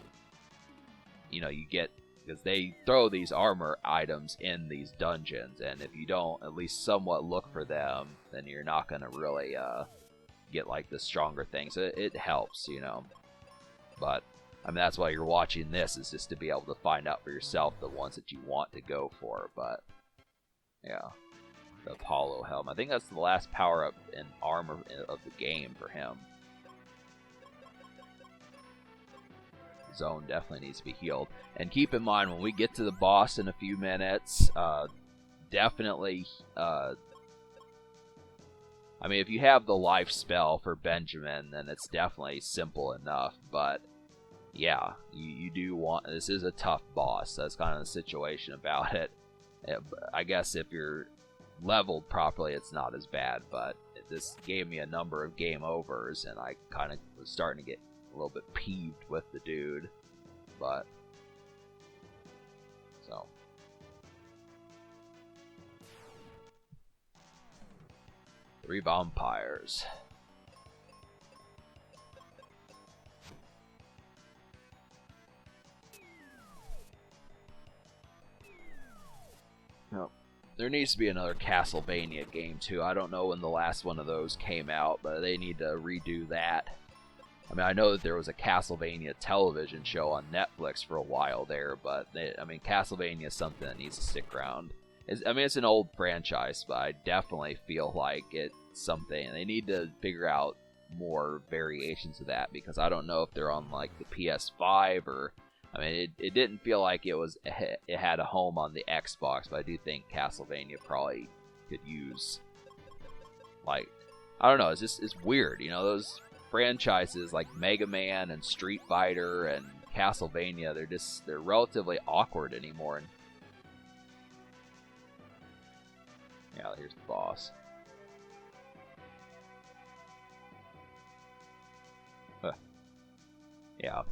you know, you get, because they throw these armor items in these dungeons, and if you don't at least somewhat look for them, then you're not going to really get like the stronger things. It helps, you know, but I mean, that's why you're watching this, is just to be able to find out for yourself the ones that you want to go for. But yeah, the Apollo helm, I think that's the last power up in armor of the game for him. Zone definitely needs to be healed, and keep in mind when we get to the boss in a few minutes, definitely I mean, if you have the life spell for Benjamin, then it's definitely simple enough. But yeah, you do want, this is a tough boss. That's kind of the situation about it. I guess if you're leveled properly, it's not as bad, but this gave me a number of game overs, and I kind of was starting to get a little bit peeved with the dude. But so 3 vampires. Nope. There needs to be another Castlevania game too. I don't know when the last one of those came out, but they need to redo that. I mean, I know that there was a Castlevania television show on Netflix for a while there, but I mean, Castlevania is something that needs to stick around. I mean, it's an old franchise, but I definitely feel like it's something. They need to figure out more variations of that, because I don't know if they're on like the PS5 or, I mean, it didn't feel like it had a home on the Xbox, but I do think Castlevania probably could use, like, I don't know, it's weird, you know, those franchises like Mega Man and Street Fighter and Castlevania, they're relatively awkward anymore. And yeah, here's the boss. Yeah,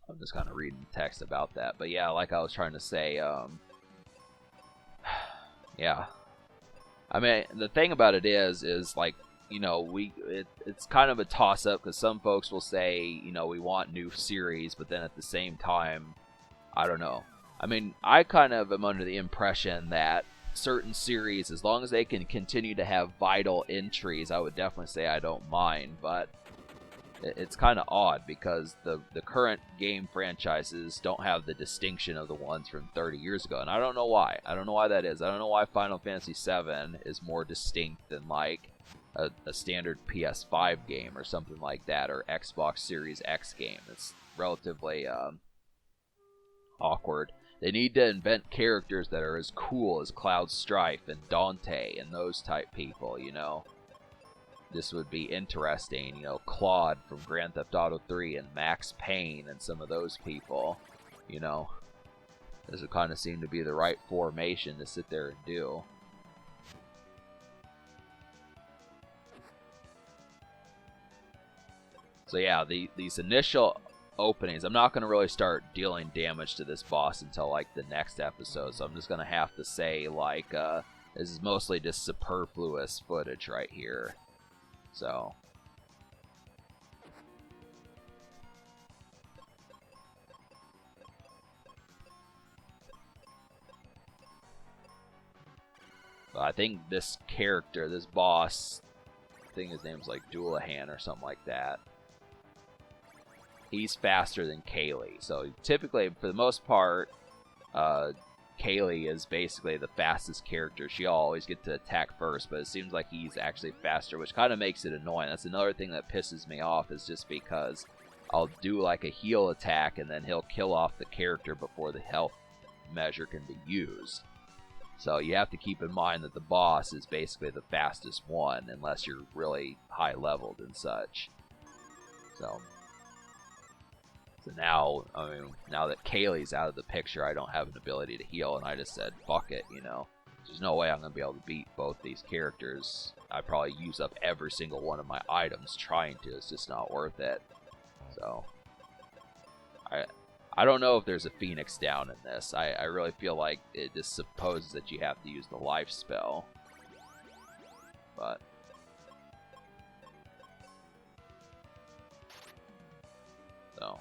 I'm just kind of reading text about that, but yeah, like I was trying to say, yeah, I mean, the thing about it is like, you know, it's kind of a toss-up, because some folks will say, you know, we want new series, but then at the same time, I don't know. I mean, I kind of am under the impression that certain series, as long as they can continue to have vital entries, I would definitely say I don't mind, but it's kind of odd, because the current game franchises don't have the distinction of the ones from 30 years ago, and I don't know why. I don't know why that is. I don't know why Final Fantasy VII is more distinct than like a standard PS5 game or something like that, or Xbox Series X game. It's relatively awkward. They need to invent characters that are as cool as Cloud Strife and Dante and those type people, you know. This would be interesting, you know, Claude from Grand Theft Auto 3 and Max Payne and some of those people, you know. This would kind of seem to be the right formation to sit there and do. So yeah, these initial openings, I'm not going to really start dealing damage to this boss until like the next episode, so I'm just going to have to say like, this is mostly just superfluous footage right here. So I think this character, this boss, I think his name's like Doulahan or something like that. He's faster than Kaylee. So typically, for the most part, Kaylee is basically the fastest character. She'll always get to attack first, but it seems like he's actually faster, which kind of makes it annoying. That's another thing that pisses me off, is just because I'll do like a heal attack and then he'll kill off the character before the health measure can be used. So you have to keep in mind that the boss is basically the fastest one, unless you're really high leveled and such. So now, I mean, now that Kaylee's out of the picture, I don't have an ability to heal, and I just said, fuck it, you know. There's no way I'm going to be able to beat both these characters. I probably use up every single one of my items trying to. It's just not worth it. So, I don't know if there's a Phoenix down in this. I really feel like it just supposes that you have to use the life spell. But so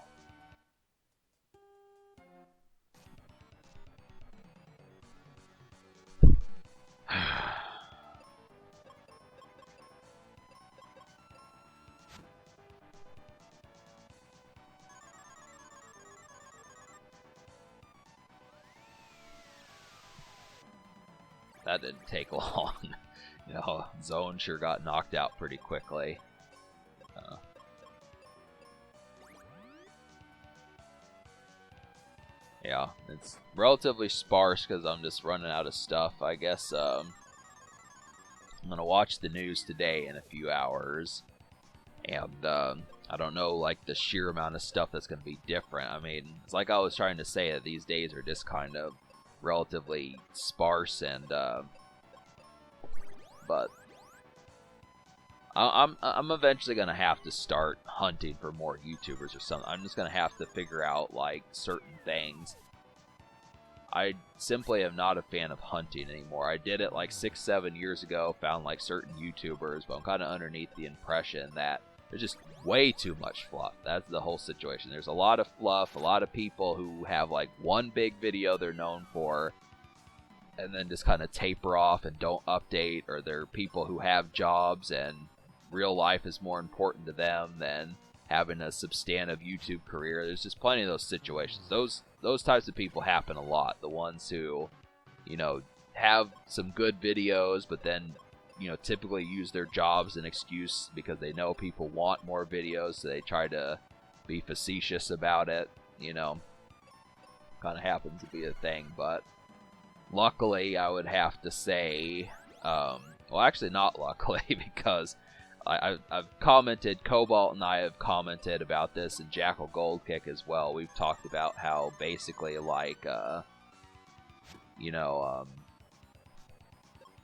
that didn't take long. You know, Zone sure got knocked out pretty quickly. Yeah, it's relatively sparse because I'm just running out of stuff. I guess I'm going to watch the news today in a few hours. And I don't know, like, the sheer amount of stuff that's going to be different. I mean, it's like I was trying to say, that these days are just kind of relatively sparse, and but I'm eventually gonna have to start hunting for more YouTubers or something. I'm just gonna have to figure out like certain things. I simply am not a fan of hunting anymore. I did it like 6-7 years ago, found like certain YouTubers, but I'm kind of underneath the impression that there's just way too much fluff. That's the whole situation. There's a lot of fluff, a lot of people who have like one big video they're known for, and then just kind of taper off and don't update, or they're people who have jobs and real life is more important to them than having a substantive YouTube career. There's just plenty of those situations. Those types of people happen a lot. The ones who, you know, have some good videos, but then, you know, typically use their jobs as an excuse because they know people want more videos, so they try to be facetious about it, you know. Kind of happens to be a thing, but luckily, I would have to say, well, actually not luckily, because I've commented, Cobalt and I have commented about this, and Jackal Goldkick as well. We've talked about how basically, like, you know,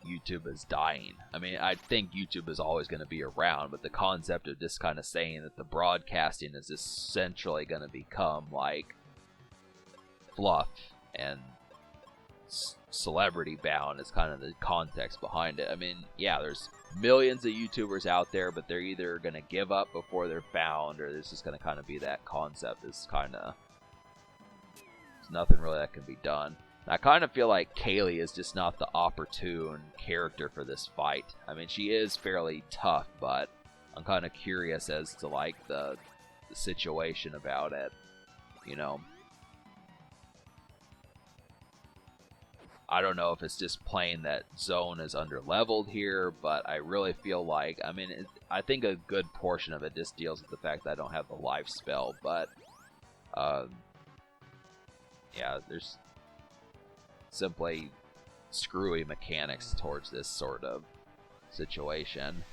YouTube is dying. I mean, I think YouTube is always going to be around, but the concept of just kind of saying that the broadcasting is essentially going to become, like, fluff and celebrity bound is kind of the context behind it. I mean, yeah, there's millions of YouTubers out there, but they're either going to give up before they're found, or there's just going to kind of be that concept. It's kind of, there's nothing really that can be done. And I kind of feel like Kaylee is just not the opportune character for this fight. I mean, she is fairly tough, but I'm kind of curious as to like the situation about it, you know. I don't know if it's just plain that Zone is under-leveled here, but I really feel like, I mean, I think a good portion of it just deals with the fact that I don't have the life spell, but, yeah, there's simply screwy mechanics towards this sort of situation.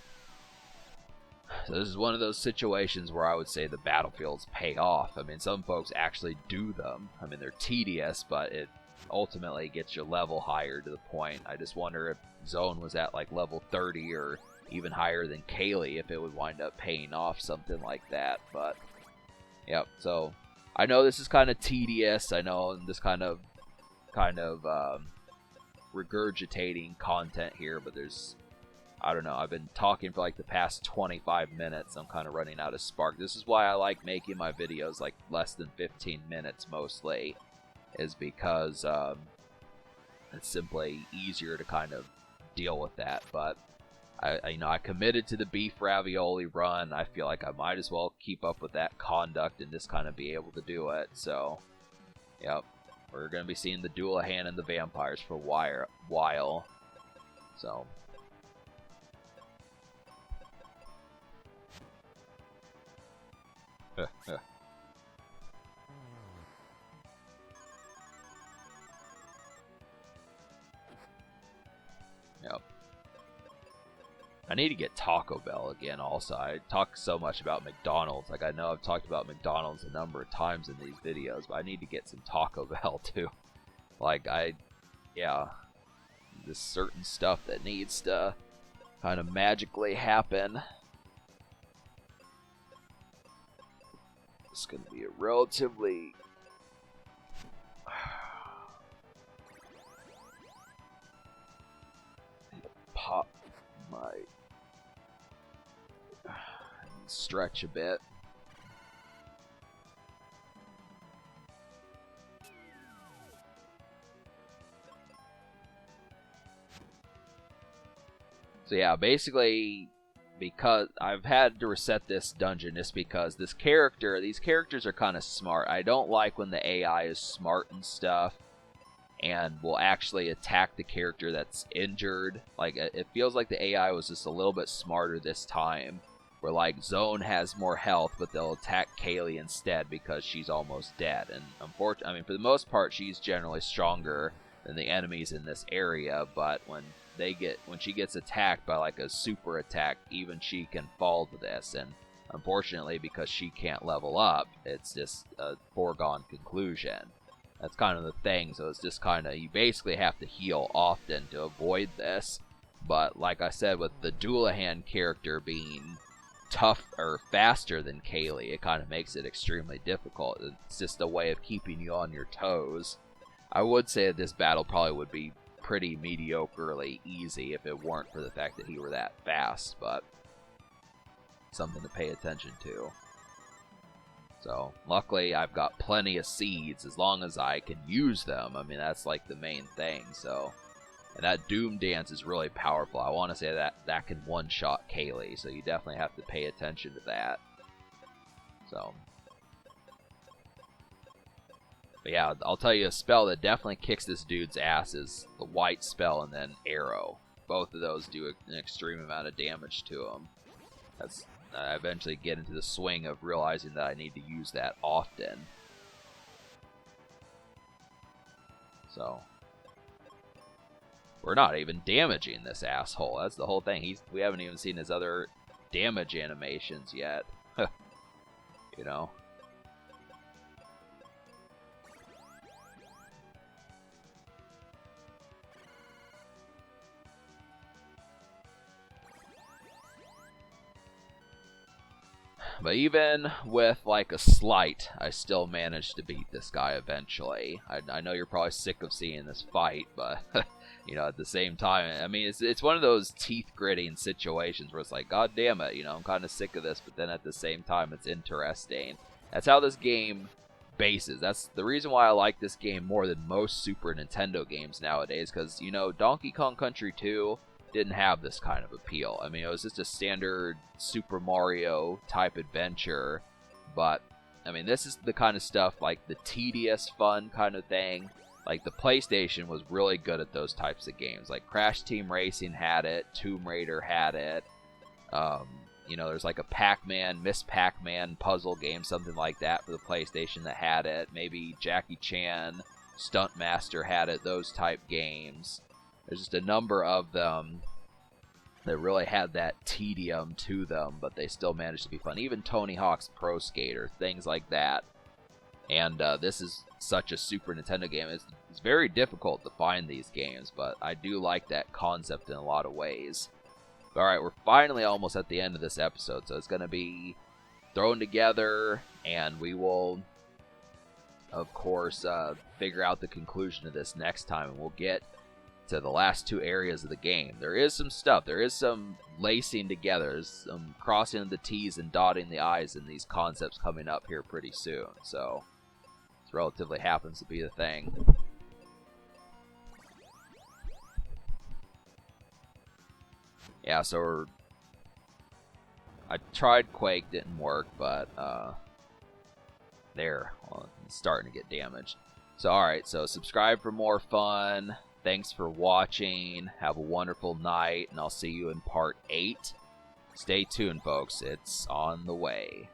So this is one of those situations where I would say the battlefields pay off. I mean, some folks actually do them. I mean, they're tedious, but it ultimately gets your level higher to the point. I just wonder if Zone was at like level 30 or even higher than Kaylee, if it would wind up paying off something like that. But yep, so I know this is kind of tedious. I know this kind of regurgitating content here, but there's, I don't know, I've been talking for like the past 25 minutes. I'm kind of running out of spark. This is why I like making my videos like less than 15 minutes mostly, is because it's simply easier to kind of deal with that. But I committed to the beef ravioli run. I feel like I might as well keep up with that conduct and just kind of be able to do it. So, yep. we're going to be seeing the Dullahan and the vampires for a while. So. Yep. I need to get Taco Bell again also. I talk so much about McDonald's. Like, I know I've talked about McDonald's a number of times in these videos, but I need to get some Taco Bell too. Like, yeah. There's certain stuff that needs to kind of magically happen. It's going to be a relatively... pop my... stretch a bit. So yeah, basically, because I've had to reset this dungeon just because these characters are kind of smart. I don't like when the AI is smart and stuff and will actually attack the character that's injured. Like, it feels like the AI was just a little bit smarter this time, where like Zone has more health, but they'll attack Kaylee instead because she's almost dead. And unfortunately, I mean, for the most part, she's generally stronger than the enemies in this area, but when she gets attacked by like a super attack, even she can fall to this. And unfortunately, because she can't level up, it's just a foregone conclusion. That's kind of the thing. So it's just kind of, you basically have to heal often to avoid this. But like I said, with the Dullahan character being tough or faster than Kaylee, it kind of makes it extremely difficult. It's just a way of keeping you on your toes. I would say that this battle probably would be pretty mediocrely easy if it weren't for the fact that he were that fast, but something to pay attention to. So luckily I've got plenty of seeds as long as I can use them. I mean, that's like the main thing. So, and that Doom Dance is really powerful. I want to say that can one-shot Kaylee, so you definitely have to pay attention to that. So, but yeah, I'll tell you a spell that definitely kicks this dude's ass is the White Spell and then Arrow. Both of those do an extreme amount of damage to him. I eventually get into the swing of realizing that I need to use that often. So, we're not even damaging this asshole. That's the whole thing. We haven't even seen his other damage animations yet. You know? But even with like a slight, I still managed to beat this guy eventually. I know you're probably sick of seeing this fight, but you know, at the same time, I mean, it's one of those teeth gritting situations where it's like, God damn it, you know, I'm kind of sick of this, but then at the same time, it's interesting. That's how this game bases. That's the reason why I like this game more than most Super Nintendo games nowadays, because, you know, Donkey Kong Country 2 didn't have this kind of appeal. I mean, it was just a standard Super Mario type adventure, but I mean, this is the kind of stuff, like the tedious fun kind of thing. Like, the PlayStation was really good at those types of games. Like, Crash Team Racing had it, Tomb Raider had it. You know, there's like a Pac-Man, Miss Pac-Man puzzle game, something like that for the PlayStation that had it. Maybe Jackie Chan, Stuntmaster had it, those type games. There's just a number of them that really had that tedium to them, but they still managed to be fun. Even Tony Hawk's Pro Skater, things like that. And this is such a Super Nintendo game. It's very difficult to find these games, but I do like that concept in a lot of ways. Alright, we're finally almost at the end of this episode, so it's going to be thrown together, and we will, of course, figure out the conclusion of this next time, and we'll get to the last two areas of the game. There is some stuff. There is some lacing together. There's some crossing of the T's and dotting the I's in these concepts coming up here pretty soon. So, it relatively happens to be the thing. Yeah, so I tried Quake, didn't work, but well, it's starting to get damaged. So, alright, so subscribe for more fun. Thanks for watching. Have a wonderful night, and I'll see you in part 8. Stay tuned, folks. It's on the way.